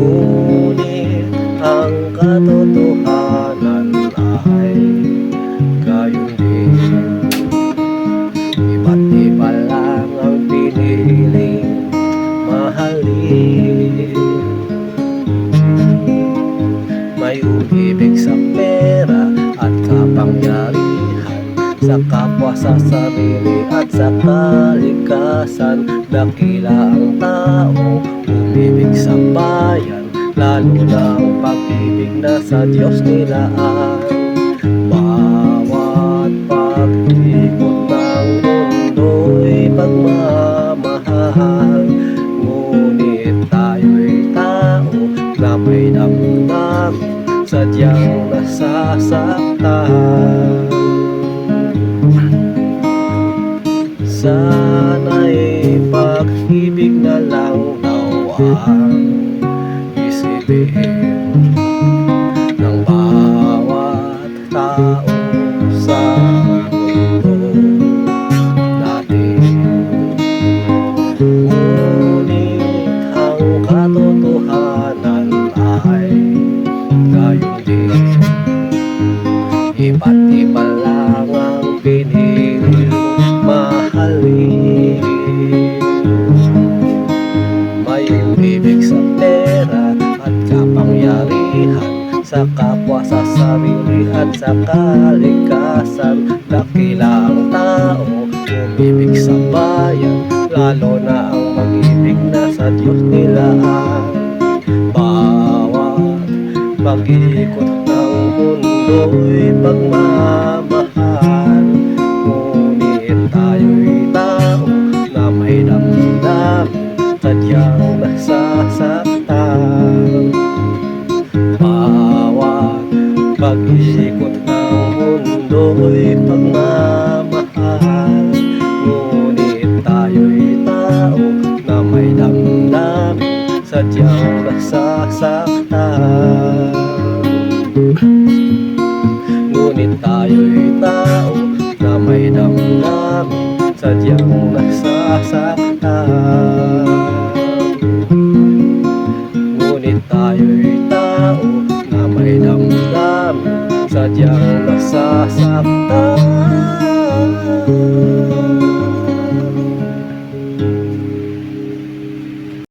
Ngunit ang katotohanan ay gayon din. Iba't iba lang ang piniling mahalin. May umibig sa pera at kapangyarihan, sa kapwa, sa sarili at sa kalikasan. Dakila ang tao, umibig sa bayan, lalo na ang pag-ibig na sa Diyos nilaan. Bawat pag-ikot ng mundo'y pagmamahal, ngunit tayo'y tao na may damdamin, sadyang nasasaktan. Sana'y pag-ibig na lang daw ang isipin ng bawat tao sa mundo natin. Ngunit ang katotohanan ay gayon din. Iba't iba lang ang pinili mahalin. May umibig sa pera at kapangyarihan, sa kapwa, sa sarili at sa kalikasan. Dakila ang tao, umibig sa bayan, lalo na ang pag-ibig na sa Diyos nilaan. Bawat pag-ikot ng mundo'y pagmamahal, ngunit tayo'y tao na may damdamin, sadyang nasasaktan. Bawat pag-ikot ng mundo'y pagmamahal, ngunit tayo'y tao na may damdamin, sadyang nasasaktan. Ngunit tayo'y tao na may damdamin, sadyang nasasaktan. Ngunit tayo'y tao na may damdamin, sadyang nasasaktan.